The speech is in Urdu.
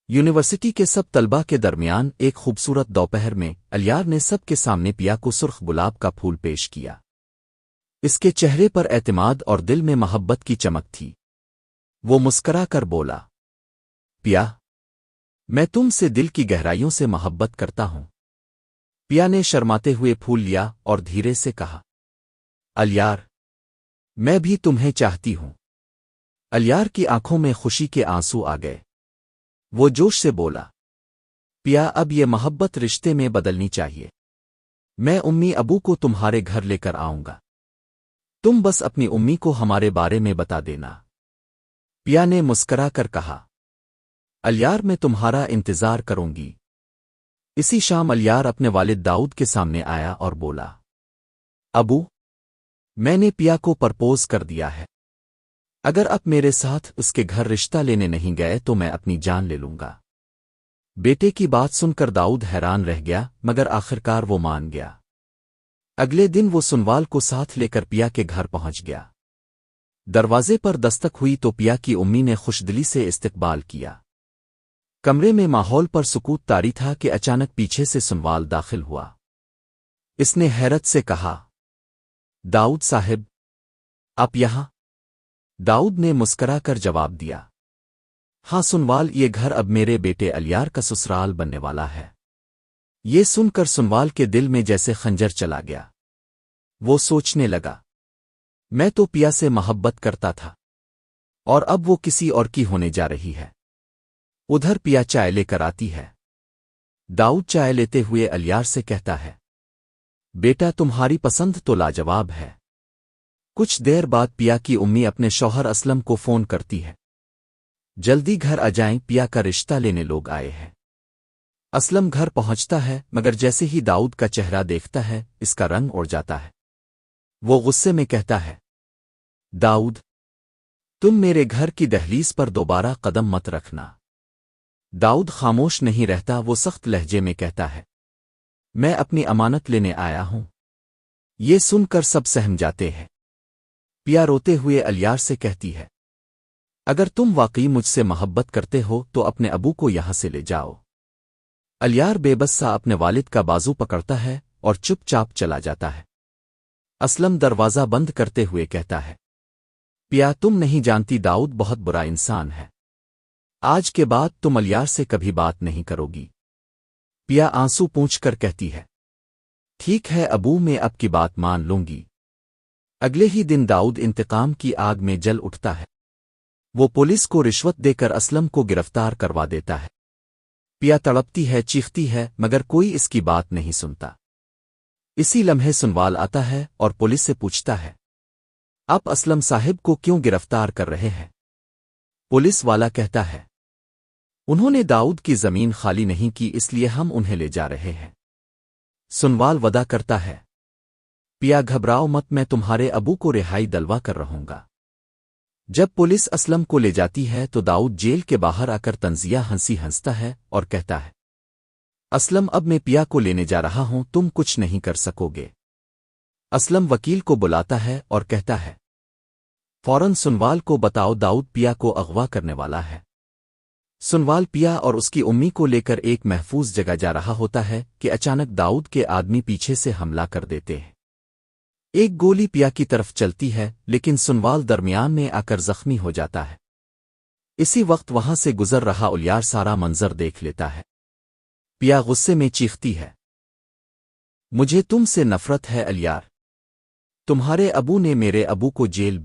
یونیورسٹی کے سب طلبہ کے درمیان ایک خوبصورت دوپہر میں الیار نے سب کے سامنے پیا کو سرخ گلاب کا پھول پیش کیا۔ اس کے چہرے پر اعتماد اور دل میں محبت کی چمک تھی۔ وہ مسکرا کر بولا، پیا، میں تم سے دل کی گہرائیوں سے محبت کرتا ہوں۔ پیا نے شرماتے ہوئے پھول لیا اور دھیرے سے کہا، الیار، میں بھی تمہیں چاہتی ہوں۔ الیار کی آنکھوں میں خوشی کے آنسو آ گئے۔ وہ جوش سے بولا، پیا، اب یہ محبت رشتے میں بدلنی چاہیے۔ میں امی ابو کو تمہارے گھر لے کر آؤں گا۔ تم بس اپنی امی کو ہمارے بارے میں بتا دینا۔ پیا نے مسکرا کر کہا، الیار، میں تمہارا انتظار کروں گی۔ اسی شام الیار اپنے والد داؤد کے سامنے آیا اور بولا، ابو، میں نے پیا کو پرپوز کر دیا ہے۔ اگر اب میرے ساتھ اس کے گھر رشتہ لینے نہیں گئے تو میں اپنی جان لے لوں گا۔ بیٹے کی بات سن کر داؤد حیران رہ گیا، مگر آخرکار وہ مان گیا۔ اگلے دن وہ سنوال کو ساتھ لے کر پیا کے گھر پہنچ گیا۔ دروازے پر دستک ہوئی تو پیا کی امی نے خوشدلی سے استقبال کیا۔ کمرے میں ماحول پر سکوت طاری تھا کہ اچانک پیچھے سے سنوال داخل ہوا۔ اس نے حیرت سے کہا، داؤد صاحب، آپ یہاں؟ داؤد نے مسکرا کر جواب دیا، ہاں سنوال، یہ گھر اب میرے بیٹے الیار کا سسرال بننے والا ہے۔ یہ سن کر سنوال کے دل میں جیسے خنجر چلا گیا۔ وہ سوچنے لگا، میں تو پیا سے محبت کرتا تھا اور اب وہ کسی اور کی ہونے جا رہی ہے۔ ادھر پیا چائے لے کر آتی ہے۔ داؤد چائے لیتے ہوئے الیار سے کہتا ہے، بیٹا، تمہاری پسند تو لاجواب ہے۔ کچھ دیر بعد پیا کی امی اپنے شوہر اسلم کو فون کرتی ہے، جلدی گھر آ جائیں، پیا کا رشتہ لینے لوگ آئے ہیں۔ اسلم گھر پہنچتا ہے، مگر جیسے ہی داؤد کا چہرہ دیکھتا ہے اس کا رنگ اڑ جاتا ہے۔ وہ غصے میں کہتا ہے، داؤد، تم میرے گھر کی دہلیز پر دوبارہ قدم مت رکھنا۔ داؤد خاموش نہیں رہتا، وہ سخت لہجے میں کہتا ہے، میں اپنی امانت لینے آیا ہوں۔ یہ سن کر سب سہم جاتے ہیں۔ پیا روتے ہوئے الیار سے کہتی ہے، اگر تم واقعی مجھ سے محبت کرتے ہو تو اپنے ابو کو یہاں سے لے جاؤ۔ الیار بے بس سا اپنے والد کا بازو پکڑتا ہے اور چپ چاپ چلا جاتا ہے۔ اسلم دروازہ بند کرتے ہوئے کہتا ہے، پیا، تم نہیں جانتی داؤد بہت برا انسان ہے۔ آج کے بعد تم الیار سے کبھی بات نہیں کرو گی۔ پیا آنسو پونچھ کر کہتی ہے، ٹھیک ہے ابو، میں اب کی بات مان لوں گی۔ اگلے ہی دن داؤد انتقام کی آگ میں جل اٹھتا ہے۔ وہ پولیس کو رشوت دے کر اسلم کو گرفتار کروا دیتا ہے۔ پیا تڑپتی ہے، چیختی ہے، مگر کوئی اس کی بات نہیں سنتا۔ اسی لمحے سنوال آتا ہے اور پولیس سے پوچھتا ہے، آپ اسلم صاحب کو کیوں گرفتار کر رہے ہیں؟ پولیس والا کہتا ہے، انہوں نے داؤد کی زمین خالی نہیں کی، اس لیے ہم انہیں لے جا رہے ہیں۔ سنوال وعدہ کرتا ہے، پیا گھبراؤ مت، میں تمہارے ابو کو رہائی دلوا کر رہوں گا۔ جب پولیس اسلم کو لے جاتی ہے تو داؤد جیل کے باہر آ کر طنزیہ ہنسی ہنستا ہے اور کہتا ہے، اسلم، اب میں پیا کو لینے جا رہا ہوں، تم کچھ نہیں کر سکو گے۔ اسلم وکیل کو بلاتا ہے اور کہتا ہے، فوراً سنوال کو بتاؤ، داؤد پیا کو اغوا کرنے والا ہے۔ سنوال پیا اور اس کی امی کو لے کر ایک محفوظ جگہ جا رہا ہوتا ہے کہ اچانک داؤد کے آدمی پیچھے سے حملہ کر دیتے ہیں۔ ایک گولی پیا کی طرف چلتی ہے، لیکن سنوال درمیان میں آ کر زخمی ہو جاتا ہے۔ اسی وقت وہاں سے گزر رہا الیار سارا منظر دیکھ لیتا ہے۔ پیا غصے میں چیختی ہے، مجھے تم سے نفرت ہے الیار، تمہارے ابو نے میرے ابو کو جیل